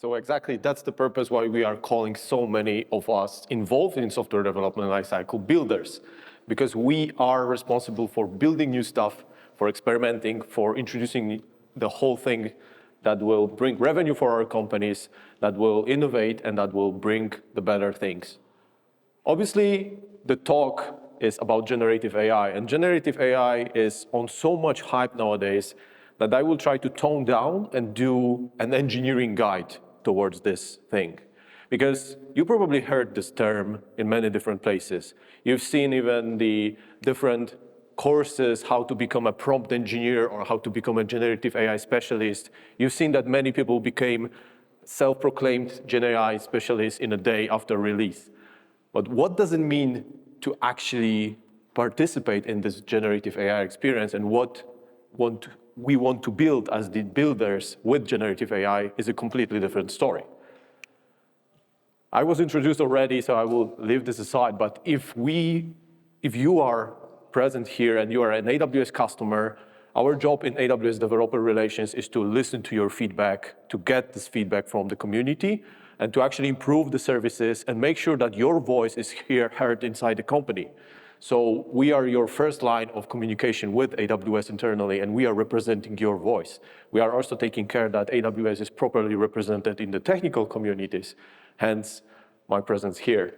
So exactly, that's the purpose why we are calling so many of us involved in software development lifecycle builders, because we are responsible for building new stuff, for experimenting, for introducing the whole thing that will bring revenue for our companies, that will innovate, and that will bring the better things. Obviously, the talk is about generative AI, and generative AI is on so much hype nowadays that I will try to tone down and do an engineering guide towards this thing. Because you probably heard this term in many different places. You've seen even the different courses, how to become a prompt engineer or how to become a generative AI specialist. You've seen that many people became self-proclaimed Gen AI specialists in a day after release. But what does it mean to actually participate in this generative AI experience, and what we want to build as the builders with generative AI is a completely different story. I was introduced already, so I will leave this aside, but if you are present here and you are an AWS customer, our job in AWS Developer Relations is to listen to your feedback, to get this feedback from the community, and to actually improve the services and make sure that your voice is heard inside the company. So we are your first line of communication with AWS internally, and we are representing your voice. We are also taking care that AWS is properly represented in the technical communities, hence my presence here.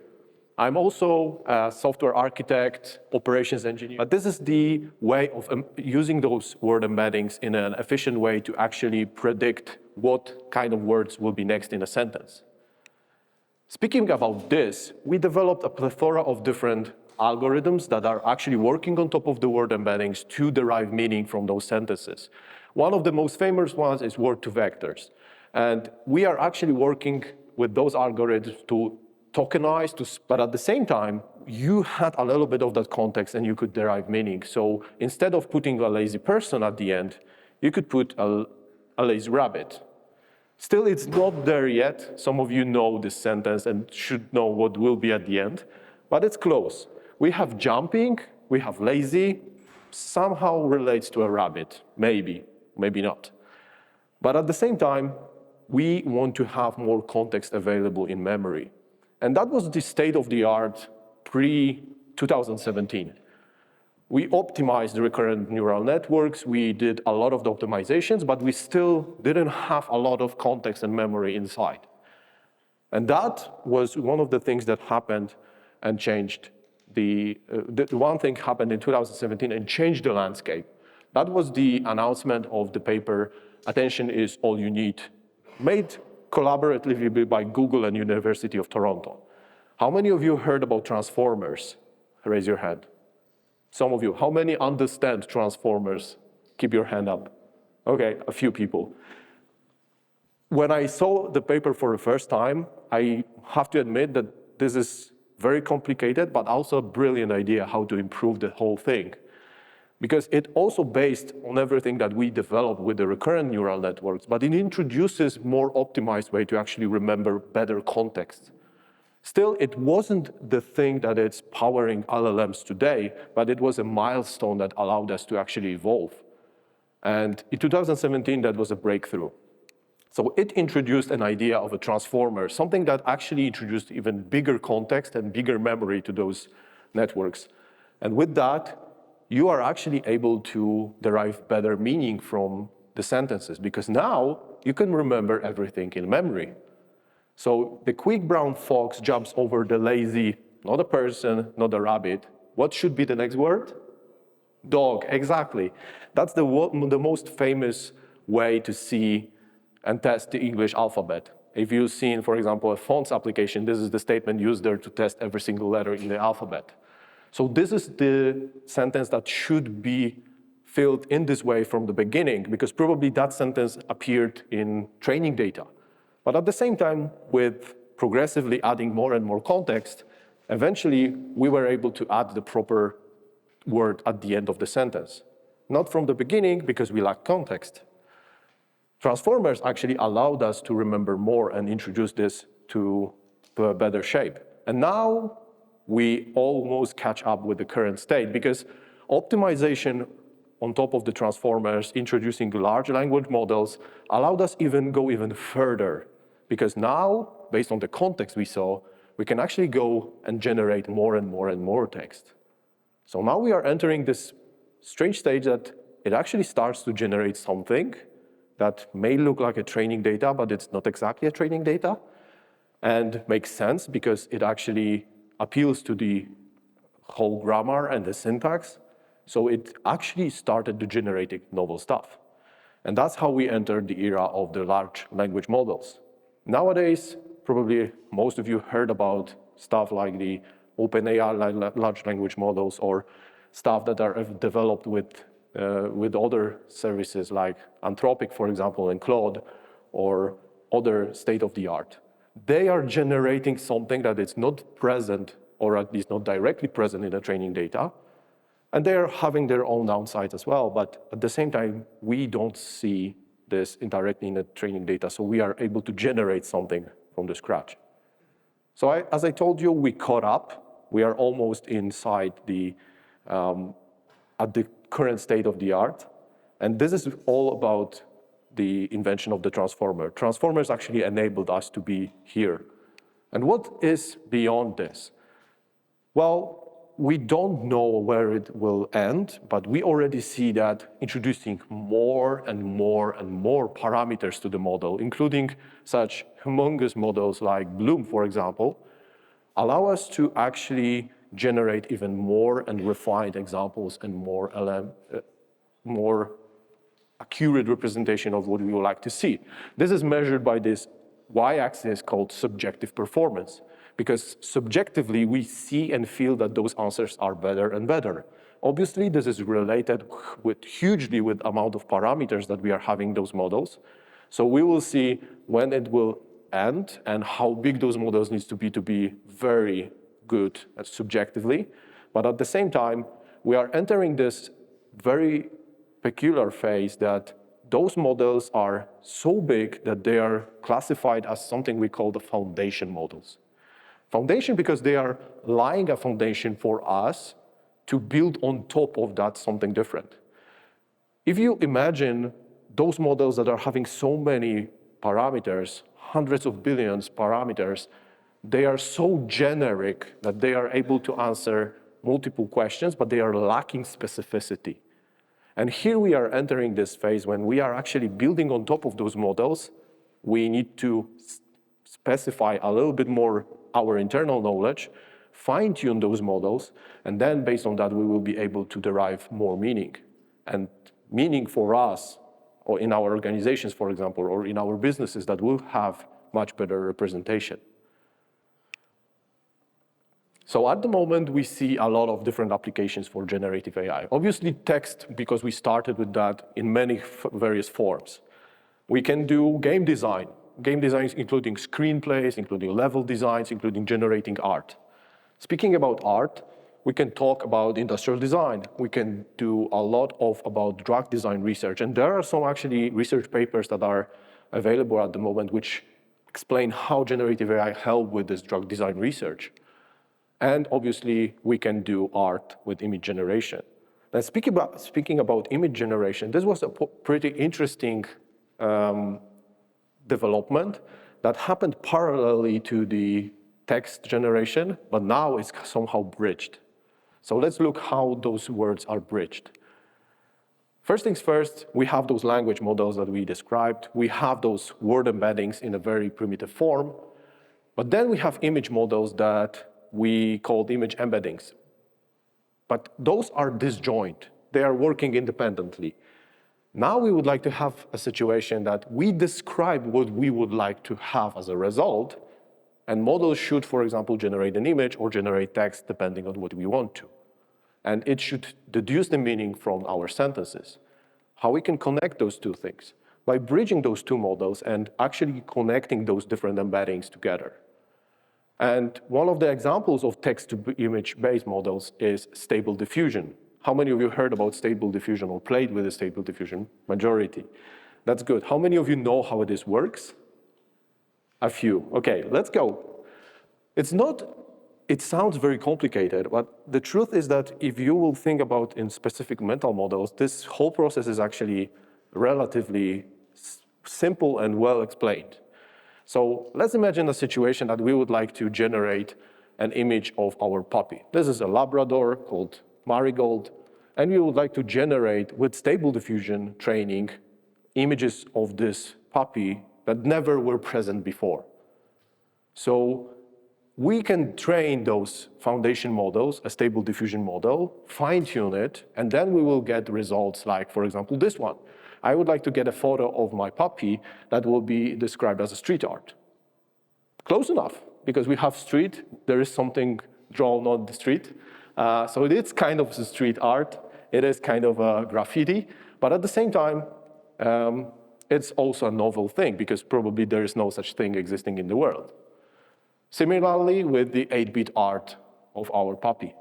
I'm also a software architect, operations engineer, but this is the way of using those word embeddings in an efficient way to actually predict what kind of words will be next in a sentence. Speaking about this, we developed a plethora of different algorithms that are actually working on top of the word embeddings to derive meaning from those sentences. One of the most famous ones is word-to-vectors. And we are actually working with those algorithms to tokenize, but at the same time, you had a little bit of that context and you could derive meaning. So instead of putting a lazy person at the end, you could put a lazy rabbit. Still, it's not there yet. Some of you know this sentence and should know what will be at the end, but it's close. We have jumping, we have lazy, somehow relates to a rabbit, maybe, maybe not. But at the same time, we want to have more context available in memory. And that was the state of the art pre-2017. We optimized the recurrent neural networks, we did a lot of the optimizations, but we still didn't have a lot of context and memory inside. And that was one of the things that happened and changed. The one thing happened in 2017 and changed the landscape. That was the announcement of the paper, Attention is All You Need, made collaboratively by Google and University of Toronto. How many of you heard about transformers? Raise your hand. Some of you. How many understand transformers? Keep your hand up. Okay, a few people. When I saw the paper for the first time, I have to admit that this is very complicated, but also a brilliant idea how to improve the whole thing. Because it also based on everything that we developed with the recurrent neural networks, but it introduces more optimized way to actually remember better context. Still, it wasn't the thing that it's powering LLMs today, but it was a milestone that allowed us to actually evolve. And in 2017, that was a breakthrough. So it introduced an idea of a transformer, something that actually introduced even bigger context and bigger memory to those networks. And with that, you are actually able to derive better meaning from the sentences, because now you can remember everything in memory. So the quick brown fox jumps over the lazy, not a person, not a rabbit. What should be the next word? Dog, exactly. That's the most famous way to see and test the English alphabet. If you've seen, for example, a fonts application, this is the statement used there to test every single letter in the alphabet. So this is the sentence that should be filled in this way from the beginning, because probably that sentence appeared in training data. But at the same time, with progressively adding more and more context, eventually we were able to add the proper word at the end of the sentence. Not from the beginning, because we lack context. Transformers actually allowed us to remember more and introduce this to a better shape. And now we almost catch up with the current state, because optimization on top of the transformers, introducing large language models, allowed us go even further. because now, based on the context we saw, we can actually go and generate more and more and more text. So now we are entering this strange stage that it actually starts to generate something that may look like a training data, but it's not exactly a training data, and makes sense because it actually appeals to the whole grammar and the syntax. So it actually started to generate novel stuff. And that's how we entered the era of the large language models. Nowadays, probably most of you heard about stuff like the OpenAI large language models or stuff that are developed with other services like Anthropic, for example, and Claude, or other state-of-the-art. They are generating something that is not present, or at least not directly present in the training data, and they're having their own downsides as well, but at the same time, we don't see this indirectly in the training data, so we are able to generate something from the scratch. So as I told you, we caught up. We are almost inside at the current state of the art, and this is all about the invention of the transformer. Transformers actually enabled us to be here. And what is beyond this? Well, we don't know where it will end, but we already see that introducing more and more and more parameters to the model, including such humongous models like Bloom, for example, allow us to actually generate even more and refined examples and more accurate representation of what we would like to see. This is measured by this y-axis called subjective performance, because subjectively we see and feel that those answers are better and better. Obviously, this is related hugely with the amount of parameters that we are having those models. So we will see when it will end and how big those models need to be very good subjectively. But at the same time, we are entering this very peculiar phase that those models are so big that they are classified as something we call the foundation models. Foundation because they are laying a foundation for us to build on top of that something different. If you imagine those models that are having so many parameters, hundreds of billions parameters, they are so generic that they are able to answer multiple questions, but they are lacking specificity. And here we are entering this phase when we are actually building on top of those models. We need to specify a little bit more our internal knowledge, fine-tune those models, and then based on that, we will be able to derive more meaning. And meaning for us, or in our organizations, for example, or in our businesses, that will have much better representation. So at the moment, we see a lot of different applications for generative AI. Obviously, text, because we started with that in many various forms. We can do game design including screenplays, including level designs, including generating art. Speaking about art, we can talk about industrial design. We can do a lot about drug design research. And there are some actually research papers that are available at the moment which explain how generative AI help with this drug design research. And obviously, we can do art with image generation. Now, speaking about image generation, this was a pretty interesting development that happened parallelly to the text generation, but now it's somehow bridged. So let's look how those words are bridged. First things first, we have those language models that we described. We have those word embeddings in a very primitive form. But then we have image models that we called image embeddings. But those are disjoint. They are working independently. Now we would like to have a situation that we describe what we would like to have as a result, and models should, for example, generate an image or generate text depending on what we want to. And it should deduce the meaning from our sentences. How we can connect those two things? By bridging those two models and actually connecting those different embeddings together. And one of the examples of text-to-image-based models is Stable Diffusion. How many of you heard about Stable Diffusion or played with the Stable Diffusion? Majority. That's good. How many of you know how this works? A few. Okay, let's go. It sounds very complicated, but the truth is that if you will think about in specific mental models, this whole process is actually relatively simple and well explained. So let's imagine a situation that we would like to generate an image of our puppy. This is a Labrador called Marigold, and we would like to generate, with Stable Diffusion training, images of this puppy that never were present before. So we can train those foundation models, a Stable Diffusion model, fine-tune it, and then we will get results like, for example, this one. I would like to get a photo of my puppy that will be described as a street art. Close enough, because we have street, there is something drawn on the street. So it is kind of a street art, it is kind of a graffiti, but at the same time, it's also a novel thing, because probably there is no such thing existing in the world. Similarly with the 8-bit art of our puppy.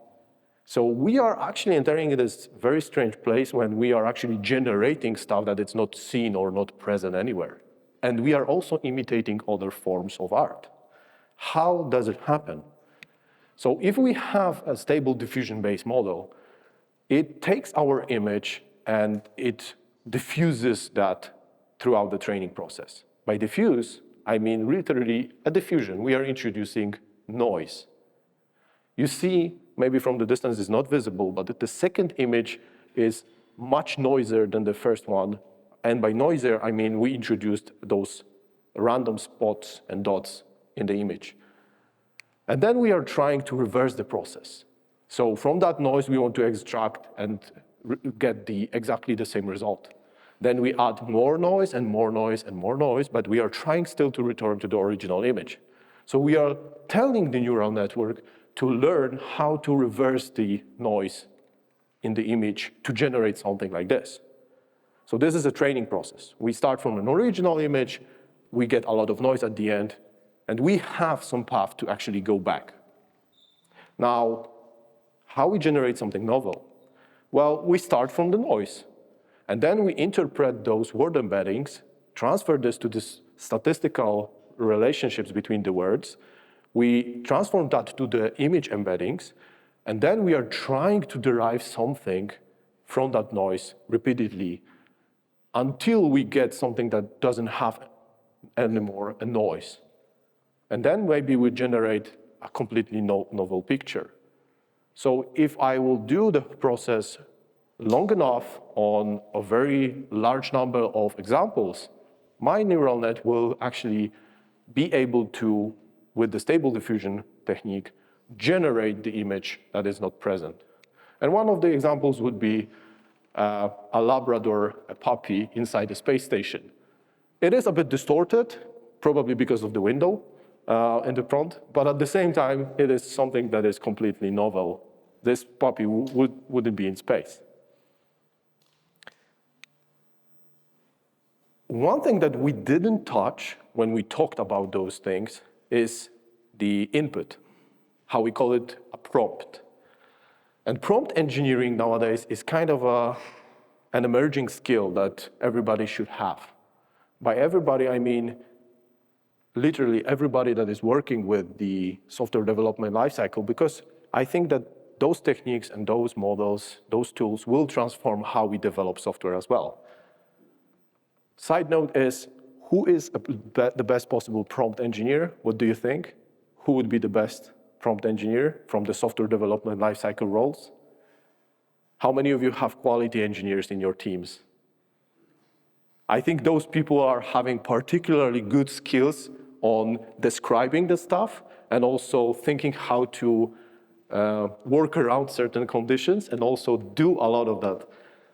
So we are actually entering this very strange place when we are actually generating stuff that is not seen or not present anywhere. And we are also imitating other forms of art. How does it happen? So if we have a Stable Diffusion-based model, it takes our image and it diffuses that throughout the training process. By diffuse, I mean literally a diffusion. We are introducing noise. You see, maybe from the distance it's not visible, but the second image is much noisier than the first one. And by noisier, I mean we introduced those random spots and dots in the image. And then we are trying to reverse the process. So from that noise, we want to extract and get exactly the same result. Then we add more noise and more noise and more noise, but we are trying still to return to the original image. So we are telling the neural network to learn how to reverse the noise in the image to generate something like this. So this is a training process. We start from an original image, we get a lot of noise at the end, and we have some path to actually go back. Now, how we generate something novel? Well, we start from the noise, and then we interpret those word embeddings, transfer this to this statistical relationships between the words, we transform that to the image embeddings, and then we are trying to derive something from that noise repeatedly until we get something that doesn't have anymore a noise. And then maybe we generate a completely novel picture. So if I will do the process long enough on a very large number of examples, my neural net will actually be able to, with the Stable Diffusion technique, generate the image that is not present. And one of the examples would be a Labrador, a puppy inside a space station. It is a bit distorted, probably because of the window in the front, but at the same time, it is something that is completely novel. This puppy wouldn't be in space. One thing that we didn't touch when we talked about those things is the input, how we call it a prompt. And prompt engineering nowadays is kind of an emerging skill that everybody should have. By everybody, I mean literally everybody that is working with the software development lifecycle, because I think that those techniques and those models, those tools will transform how we develop software as well. Side note is, who is the best possible prompt engineer? What do you think? Who would be the best prompt engineer from the software development lifecycle roles? How many of you have quality engineers in your teams? I think those people are having particularly good skills on describing the stuff and also thinking how to work around certain conditions and also do a lot of that.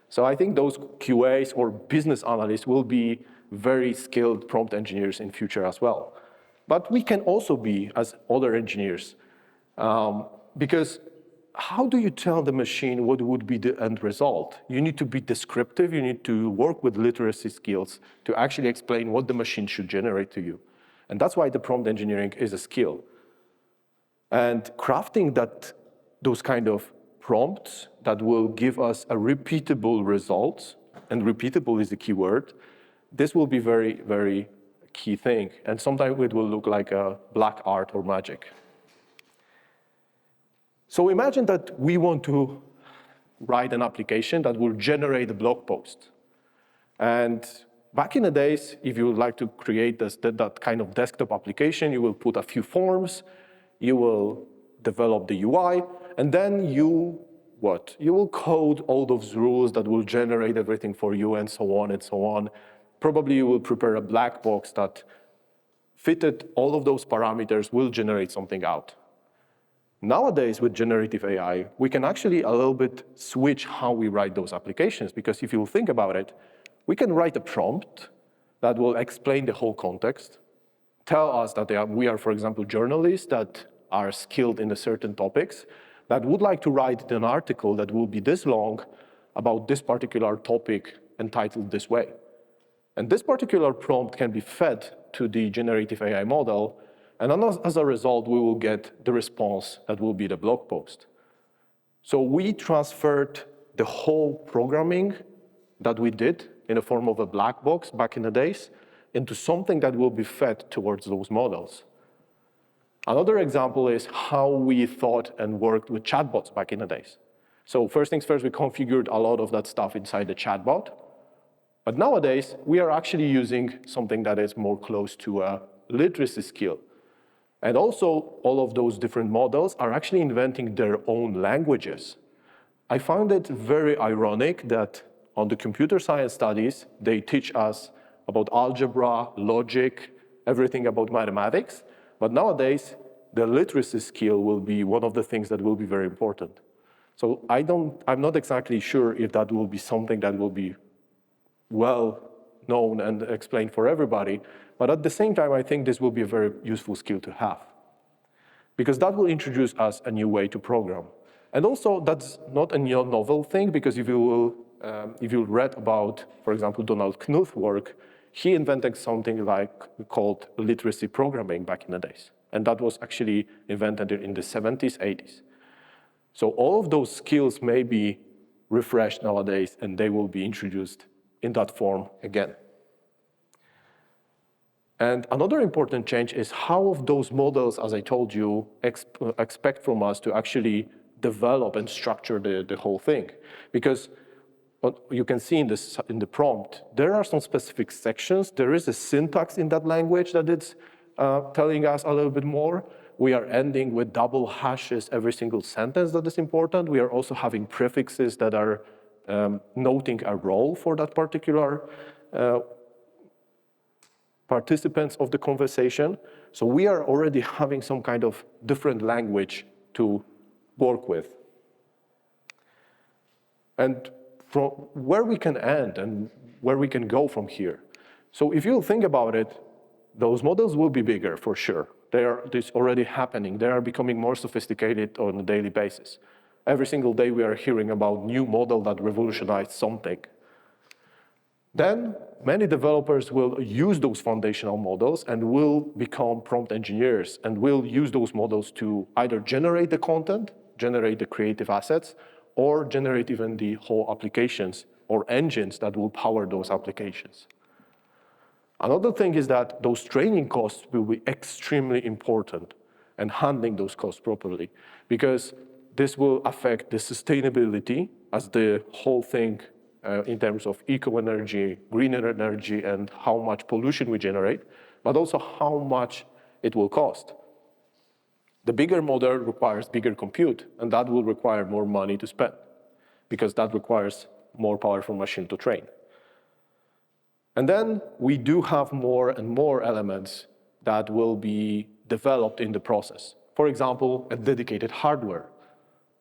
So I think those QAs or business analysts will be very skilled prompt engineers in future as well. But we can also be as other engineers, because how do you tell the machine what would be the end result? You need to be descriptive, you need to work with literacy skills to actually explain what the machine should generate to you. And that's why the prompt engineering is a skill. And crafting those kind of prompts that will give us a repeatable result, and repeatable is the key word, this will be very, very key thing. And sometimes it will look like a black art or magic. So imagine that we want to write an application that will generate a blog post. And Back in the days, if you would like to create that kind of desktop application, you will put a few forms, you will develop the UI, and then you will code all those rules that will generate everything for you, and so on and so on. Probably you will prepare a black box that fitted all of those parameters, will generate something out. Nowadays, with generative AI, we can actually a little bit switch how we write those applications, because if you think about it, we can write a prompt that will explain the whole context, tell us that we are, for example, journalists that are skilled in certain topics, that would like to write an article that will be this long about this particular topic entitled this way. And this particular prompt can be fed to the generative AI model, and as a result, we will get the response that will be the blog post. So we transferred the whole programming that we did in the form of a black box back in the days into something that will be fed towards those models. Another example is how we thought and worked with chatbots back in the days. So first things first, we configured a lot of that stuff inside the chatbot. But nowadays, we are actually using something that is more close to a literacy skill. And also, all of those different models are actually inventing their own languages. I found it very ironic that on the computer science studies, they teach us about algebra, logic, everything about mathematics. But nowadays, the literacy skill will be one of the things that will be very important. So I'm not exactly sure if that will be something that will be well known and explained for everybody. But at the same time, I think this will be a very useful skill to have, because that will introduce us a new way to program. And also, that's not a new novel thing, because if you read about, for example, Donald Knuth's work, he invented something called literacy programming back in the days. And that was actually invented in the 70s, 80s. So all of those skills may be refreshed nowadays, and they will be introduced in that form again. And another important change is how of those models, as I told you, expect from us to actually develop and structure the whole thing. Because you can see in the prompt, there are some specific sections. There is a syntax in that language that it's telling us a little bit more. We are ending with double hashes every single sentence that is important. We are also having prefixes that are noting a role for that particular participants of the conversation. So we are already having some kind of different language to work with. And from where we can end and where we can go from here. So if you think about it, those models will be bigger for sure. It's already happening. They are becoming more sophisticated on a daily basis. Every single day we are hearing about new model that revolutionized something. Then many developers will use those foundational models and will become prompt engineers and will use those models to either generate the content, generate the creative assets, or generate even the whole applications or engines that will power those applications. Another thing is that those training costs will be extremely important, and handling those costs properly, because this will affect the sustainability as the whole thing in terms of eco-energy, greener energy, and how much pollution we generate, but also how much it will cost. The bigger model requires bigger compute, and that will require more money to spend, because that requires more powerful machine to train. And then we do have more and more elements that will be developed in the process. For example, a dedicated hardware.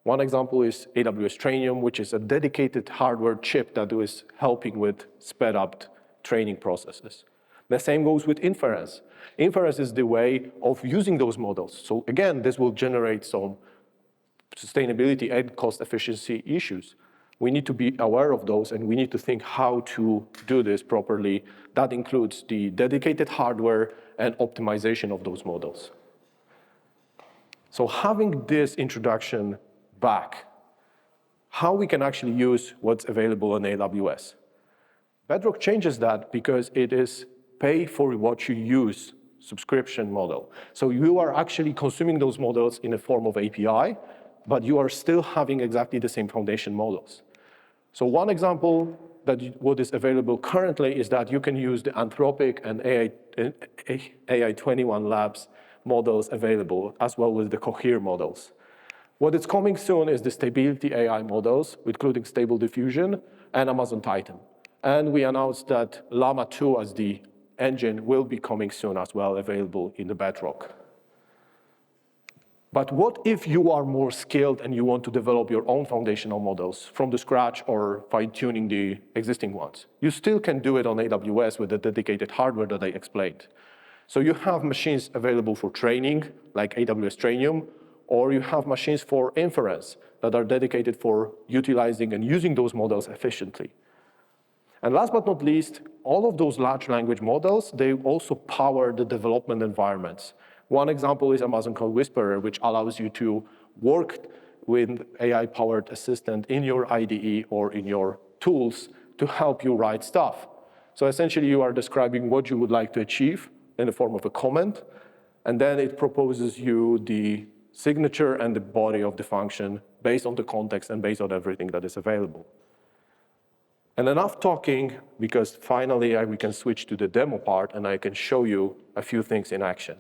One example is AWS Trainium, which is a dedicated hardware chip that is helping with sped up training processes. The same goes with inference. Inference is the way of using those models. So again, this will generate some sustainability and cost efficiency issues. We need to be aware of those, and we need to think how to do this properly. That includes the dedicated hardware and optimization of those models. So having this introduction back, how we can actually use what's available on AWS. Bedrock changes that because it is pay for what you use subscription model. So you are actually consuming those models in a form of API, but you are still having exactly the same foundation models. So one example what is available currently is that you can use the Anthropic and AI21 Labs models available, as well as the Cohere models. What is coming soon is the Stability AI models, including Stable Diffusion and Amazon Titan. And we announced that Llama 2 as the engine will be coming soon as well, available in the Bedrock. But what if you are more skilled and you want to develop your own foundational models from the scratch or fine-tuning the existing ones? You still can do it on AWS with the dedicated hardware that I explained. So you have machines available for training, like AWS Trainium, or you have machines for inference that are dedicated for utilizing and using those models efficiently. And last but not least, all of those large language models, they also power the development environments. One example is Amazon Code Whisperer, which allows you to work with AI-powered assistant in your IDE or in your tools to help you write stuff. So essentially, you are describing what you would like to achieve in the form of a comment, and then it proposes you the signature and the body of the function based on the context and based on everything that is available. And enough talking, because finally we can switch to the demo part and I can show you a few things in action.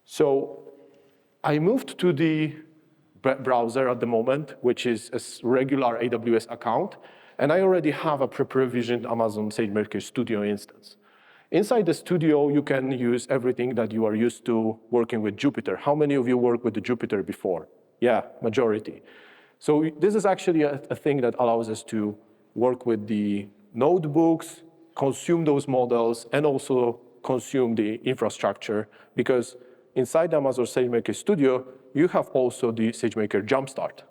So I moved to the browser at the moment, which is a regular AWS account, and I already have a pre-provisioned Amazon SageMaker Studio instance. Inside the studio, you can use everything that you are used to working with Jupyter. How many of you worked with the Jupyter before? Yeah, majority. So this is actually a thing that allows us to work with the notebooks, consume those models, and also consume the infrastructure, because inside the Amazon SageMaker Studio, you have also the SageMaker Jumpstart.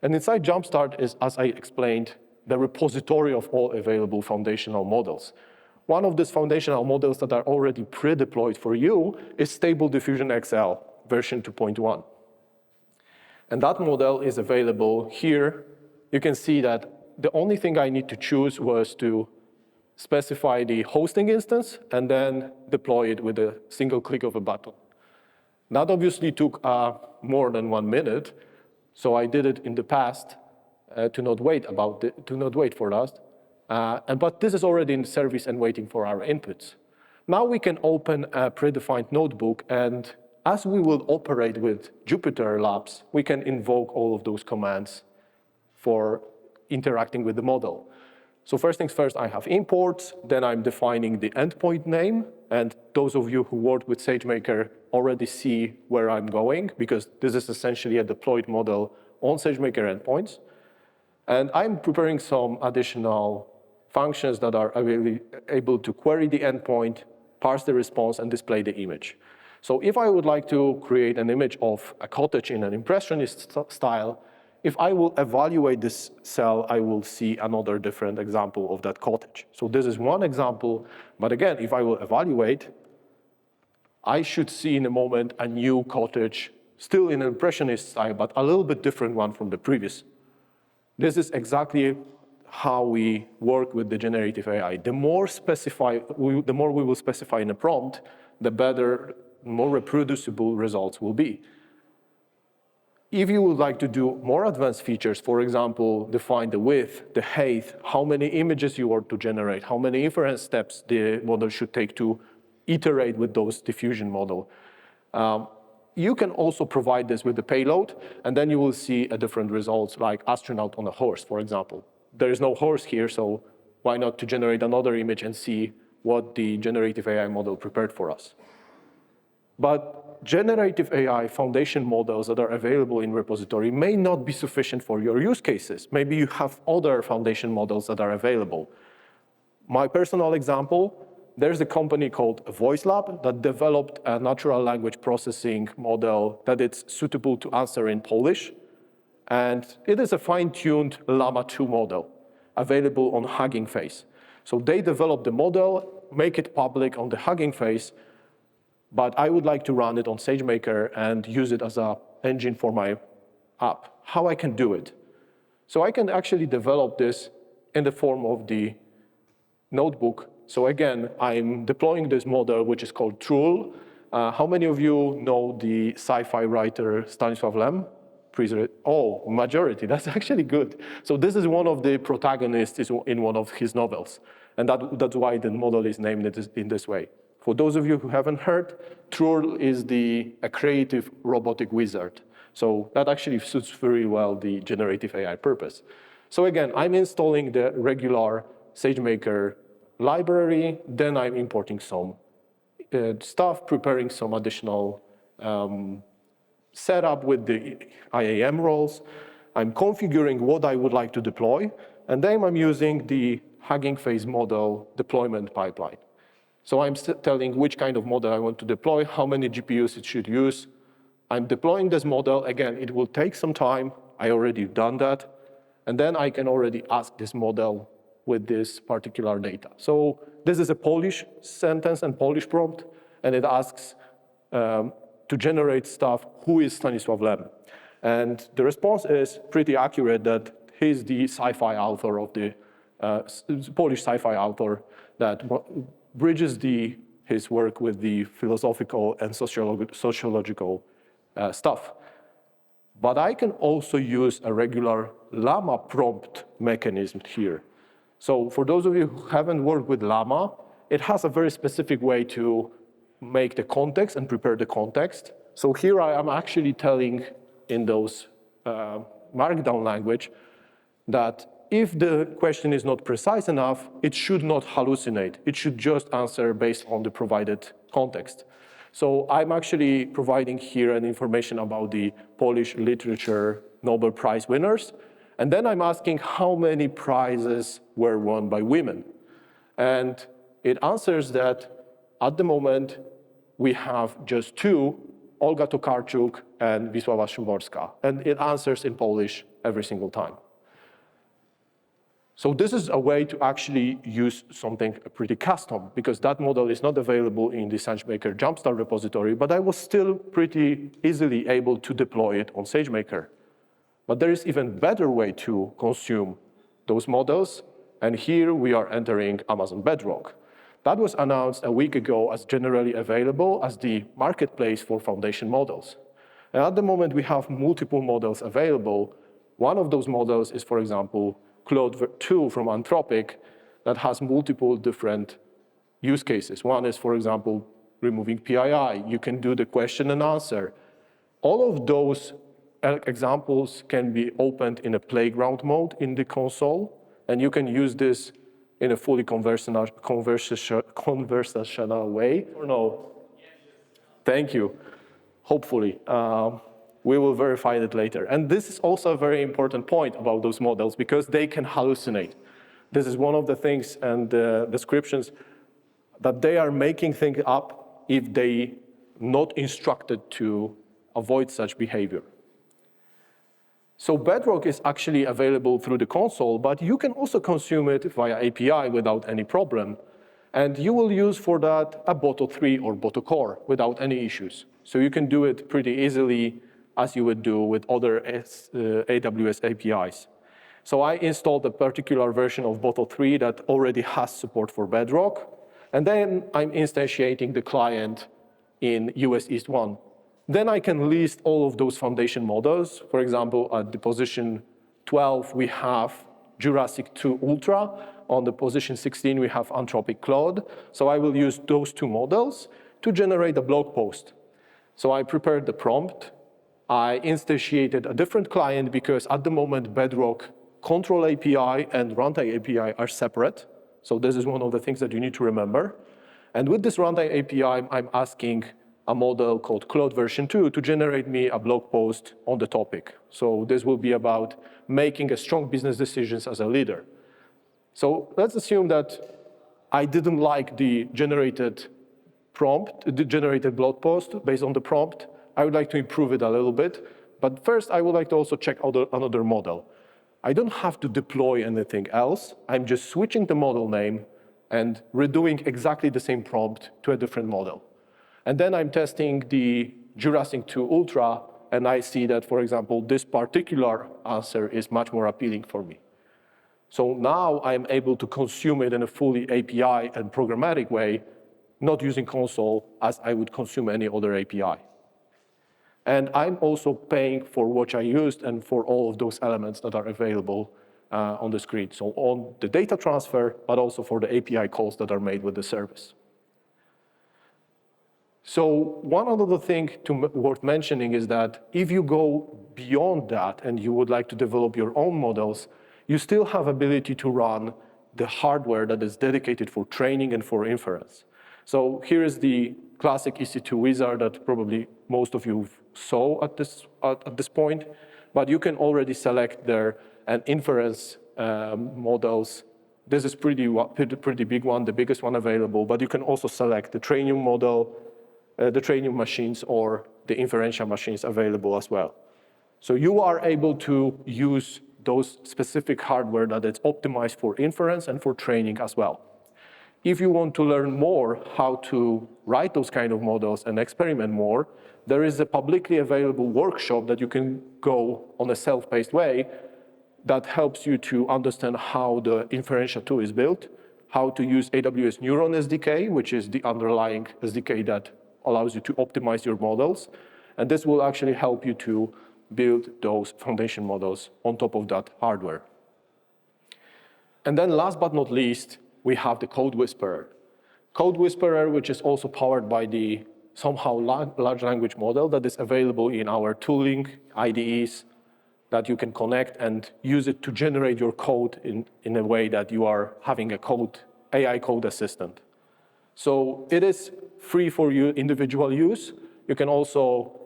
And inside Jumpstart is, as I explained, the repository of all available foundational models. One of these foundational models that are already pre-deployed for you is Stable Diffusion XL, version 2.1. And that model is available here. You can see that the only thing I need to choose was to specify the hosting instance and then deploy it with a single click of a button. That obviously took more than 1 minute, so I did it in the past to not wait for that. But this is already in service and waiting for our inputs. Now we can open a predefined notebook, and as we will operate with Jupyter Labs, we can invoke all of those commands for interacting with the model. So first things first, I have imports, then I'm defining the endpoint name, and those of you who work with SageMaker already see where I'm going, because this is essentially a deployed model on SageMaker endpoints. And I'm preparing some additional functions that are able to query the endpoint, parse the response, and display the image. So if I would like to create an image of a cottage in an impressionist style, if I will evaluate this cell, I will see another different example of that cottage. So this is one example, but again, if I will evaluate, I should see in a moment a new cottage, still in an impressionist style, but a little bit different one from the previous. This is exactly how we work with the generative AI. The more we will specify in a prompt, the better, more reproducible results will be. If you would like to do more advanced features, for example, define the width, the height, how many images you want to generate, how many inference steps the model should take to iterate with those diffusion model, you can also provide this with the payload, and then you will see a different results, like astronaut on a horse, for example. There is no horse here, so why not to generate another image and see what the generative AI model prepared for us. But generative AI foundation models that are available in repository may not be sufficient for your use cases. Maybe you have other foundation models that are available. My personal example, there's a company called VoiceLab that developed a natural language processing model that is suitable to answer in Polish. And it is a fine-tuned Llama 2 model available on Hugging Face. So they developed the model, make it public on the Hugging Face, but I would like to run it on SageMaker and use it as an engine for my app. How I can do it? So I can actually develop this in the form of the notebook. So again, I'm deploying this model, which is called Trull. How many of you know the sci-fi writer Stanisław Lem? majority, that's actually good. So this is one of the protagonists in one of his novels. And that's why the model is named in this way. For those of you who haven't heard, Trull is a creative robotic wizard. So that actually suits very well the generative AI purpose. So again, I'm installing the regular SageMaker library, then I'm importing some stuff, preparing some additional setup with the IAM roles. I'm configuring what I would like to deploy, and then I'm using the Hugging Face model deployment pipeline. So I'm telling which kind of model I want to deploy, how many GPUs it should use. I'm deploying this model. Again, it will take some time. I already done that. And then I can already ask this model with this particular data. So this is a Polish sentence and Polish prompt, and it asks to generate stuff, who is Stanisław Lem? And the response is pretty accurate that he's the sci-fi author of the Polish sci-fi author that bridges his work with the philosophical and sociological stuff. But I can also use a regular Llama prompt mechanism here. So for those of you who haven't worked with Llama, it has a very specific way to make the context and prepare the context. So here I am actually telling in those markdown language that if the question is not precise enough, it should not hallucinate. It should just answer based on the provided context. So I'm actually providing here an information about the Polish literature Nobel Prize winners. And then I'm asking how many prizes were won by women. And it answers that at the moment, we have just two, Olga Tokarczuk and Wisława Szymborska. And it answers in Polish every single time. So this is a way to actually use something pretty custom, because that model is not available in the SageMaker Jumpstart repository, but I was still pretty easily able to deploy it on SageMaker. But there is even better way to consume those models, and here we are entering Amazon Bedrock. That was announced a week ago as generally available as the marketplace for foundation models. And at the moment, we have multiple models available. One of those models is, for example, Claude 2 from Anthropic that has multiple different use cases. One is, for example, removing PII. You can do the question and answer. All of those examples can be opened in a playground mode in the console, and you can use this in a fully conversational way, or no? Thank you. Hopefully. We will verify that later. And this is also a very important point about those models because they can hallucinate. This is one of the things and the descriptions that they are making things up if they not instructed to avoid such behavior. So Bedrock is actually available through the console, but you can also consume it via API without any problem. And you will use for that a Boto 3 or Boto Core without any issues. So you can do it pretty easily as you would do with other AWS APIs. So I installed a particular version of Boto 3 that already has support for Bedrock. And then I'm instantiating the client in US East 1. Then I can list all of those foundation models. For example, at the position 12, we have Jurassic 2 Ultra. On the position 16, we have Anthropic Claude. So I will use those two models to generate a blog post. So I prepared the prompt. I instantiated a different client because at the moment, Bedrock Control API and Runtime API are separate. So this is one of the things that you need to remember. And with this Runtime API, I'm asking a model called Claude version 2 to generate me a blog post on the topic. So this will be about making a strong business decisions as a leader. So let's assume that I didn't like the generated blog post based on the prompt. I would like to improve it a little bit. But first, I would like to also check another model. I don't have to deploy anything else. I'm just switching the model name and redoing exactly the same prompt to a different model. And then I'm testing the Jurassic 2 Ultra, and I see that, for example, this particular answer is much more appealing for me. So now I'm able to consume it in a fully API and programmatic way, not using console as I would consume any other API. And I'm also paying for what I used and for all of those elements that are available on the screen. So on the data transfer, but also for the API calls that are made with the service. So one other thing worth mentioning is that if you go beyond that and you would like to develop your own models, you still have ability to run the hardware that is dedicated for training and for inference. So here is the classic EC2 wizard that probably most of you saw at this point, but you can already select there an inference models. This is pretty big one, the biggest one available, but you can also select the Trainium model, the Trainium machines or the inferential machines available as well. So you are able to use those specific hardware that is optimized for inference and for training as well. If you want to learn more how to write those kind of models and experiment more, there is a publicly available workshop that you can go on a self-paced way that helps you to understand how the inferential tool is built, how to use AWS Neuron SDK, which is the underlying SDK that allows you to optimize your models. And this will actually help you to build those foundation models on top of that hardware. And then last but not least, we have the Code Whisperer. Code Whisperer, which is also powered by the somehow large language model that is available in our tooling, IDEs, that you can connect and use it to generate your code in a way that you are having a AI code assistant. So it is free for you individual use. You can also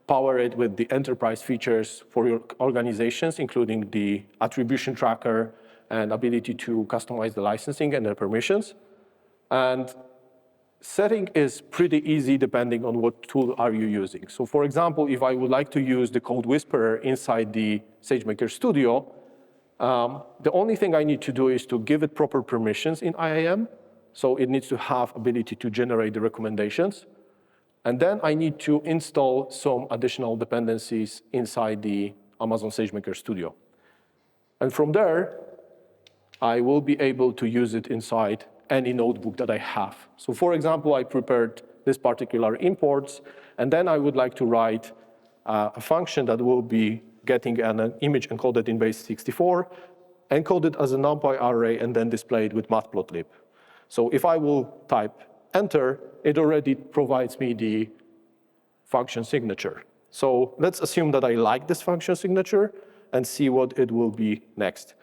power it with the enterprise features for your organizations, including the attribution tracker and ability to customize the licensing and the permissions. And setting is pretty easy depending on what tool are you using. So for example, if I would like to use the Code Whisperer inside the SageMaker Studio, the only thing I need to do is to give it proper permissions in IAM. So it needs to have ability to generate the recommendations. And then I need to install some additional dependencies inside the Amazon SageMaker Studio. And from there, I will be able to use it inside any notebook that I have. So for example, I prepared this particular imports, and then I would like to write a function that will be getting an image encoded in base64, encoded as a NumPy array, and then displayed with matplotlib. So if I will type enter, it already provides me the function signature. So let's assume that I like this function signature and see what it will be next.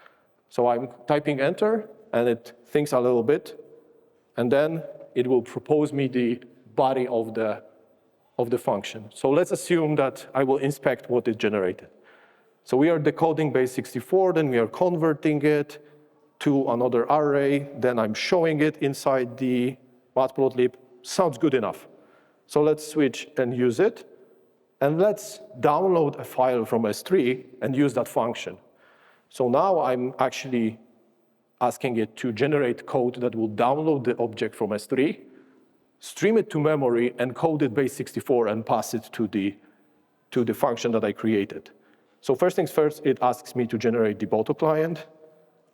So I'm typing enter, and it thinks a little bit, and then it will propose me the body of the function. So let's assume that I will inspect what it generated. So we are decoding base64, then we are converting it to another array, then I'm showing it inside the matplotlib. Sounds good enough. So let's switch and use it, and let's download a file from S3 and use that function. So now I'm actually asking it to generate code that will download the object from S3, stream it to memory, and code it base64 and pass it to the function that I created. So first things first, it asks me to generate the Boto client.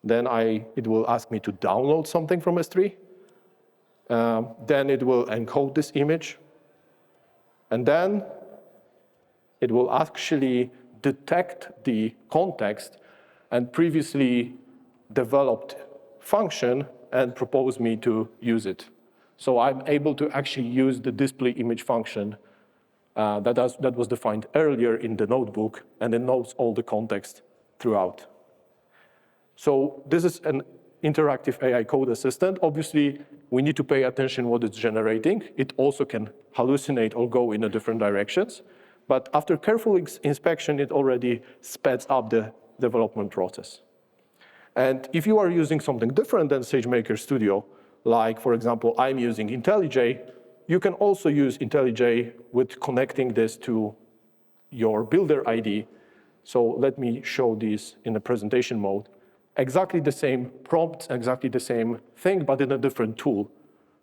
Then it will ask me to download something from S3. Then it will encode this image. And then it will actually detect the context and previously developed function and propose me to use it. So I'm able to actually use the display image function that was defined earlier in the notebook, and it knows all the context throughout. So this is an interactive AI code assistant. Obviously, we need to pay attention what it's generating. It also can hallucinate or go in different directions. But after careful inspection, it already speeds up the development process. And if you are using something different than SageMaker Studio, like, for example, I'm using IntelliJ, you can also use IntelliJ with connecting this to your Builder ID. So let me show this in the presentation mode. Exactly the same prompt, exactly the same thing, but in a different tool.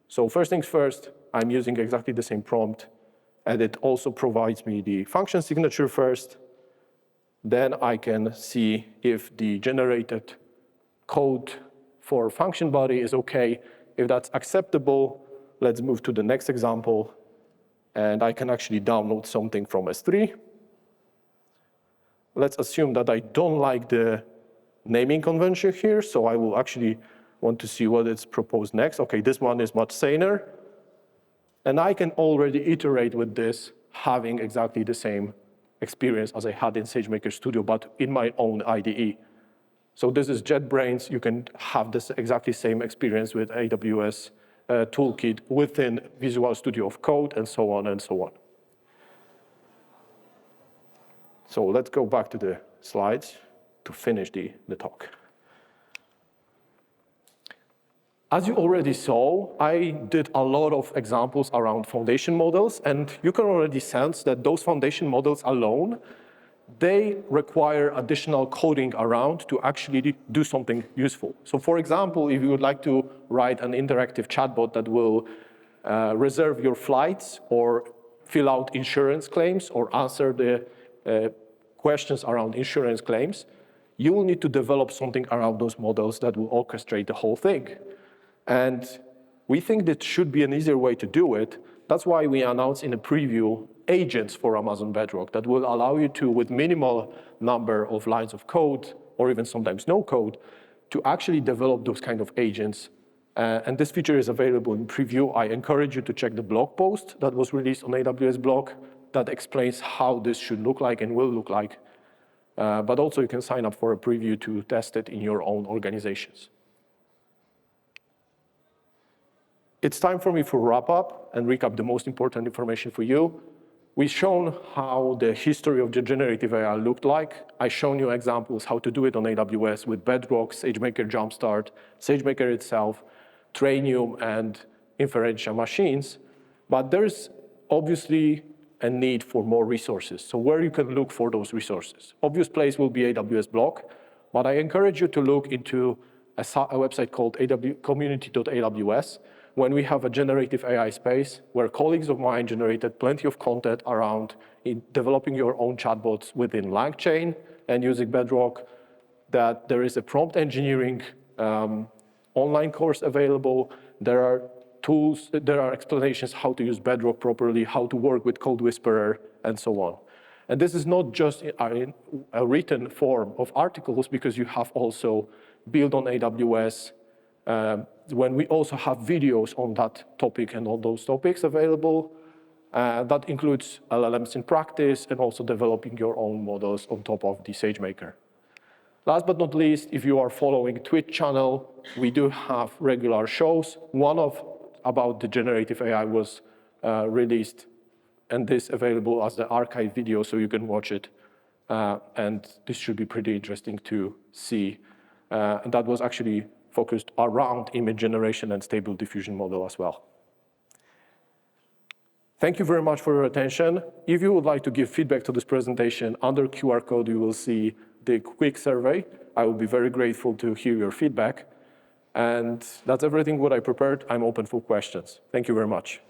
So first things first, I'm using exactly the same prompt, and it also provides me the function signature first. Then I can see if the generated code for function body is okay. If that's acceptable, let's move to the next example. And I can actually download something from S3. Let's assume that I don't like the naming convention here, so I will actually want to see what is proposed next. Okay, this one is much saner. And I can already iterate with this, having exactly the same experience as I had in SageMaker Studio, but in my own IDE. So this is JetBrains. You can have this exactly same experience with AWS Toolkit within Visual Studio Code, and so on and so on. So let's go back to the slides to finish the talk. As you already saw, I did a lot of examples around foundation models, and you can already sense that those foundation models alone, they require additional coding around to actually do something useful. So for example, if you would like to write an interactive chatbot that will reserve your flights or fill out insurance claims or answer the questions around insurance claims, you will need to develop something around those models that will orchestrate the whole thing. And we think that should be an easier way to do it. That's why we announced in a preview agents for Amazon Bedrock that will allow you to, with minimal number of lines of code, or even sometimes no code, to actually develop those kind of agents. And this feature is available in preview. I encourage you to check the blog post that was released on AWS blog that explains how this should look like and will look like. But also you can sign up for a preview to test it in your own organizations. It's time for me to wrap up and recap the most important information for you. We've shown how the history of the generative AI looked like. I've shown you examples how to do it on AWS with Bedrock, SageMaker Jumpstart, SageMaker itself, Trainium, and inferential machines. But there's obviously a need for more resources. So where you can look for those resources. Obvious place will be AWS blog, but I encourage you to look into a website called community.aws, when we have a generative AI space where colleagues of mine generated plenty of content around in developing your own chatbots within LangChain and using Bedrock, that there is a prompt engineering online course available. There are tools, there are explanations how to use Bedrock properly, how to work with Code Whisperer, and so on. And this is not just a written form of articles, because you have also built on AWS, when we also have videos on that topic and on those topics available. That includes LLMs in practice and also developing your own models on top of the SageMaker. Last but not least, if you are following Twitch channel, we do have regular shows. One of about the generative AI was released, and this available as the archive video, so you can watch it. And this should be pretty interesting to see. And that was actually focused around image generation and stable diffusion model as well. Thank you very much for your attention. If you would like to give feedback to this presentation, under QR code you will see the quick survey. I will be very grateful to hear your feedback. And that's everything what I prepared. I'm open for questions. Thank you very much.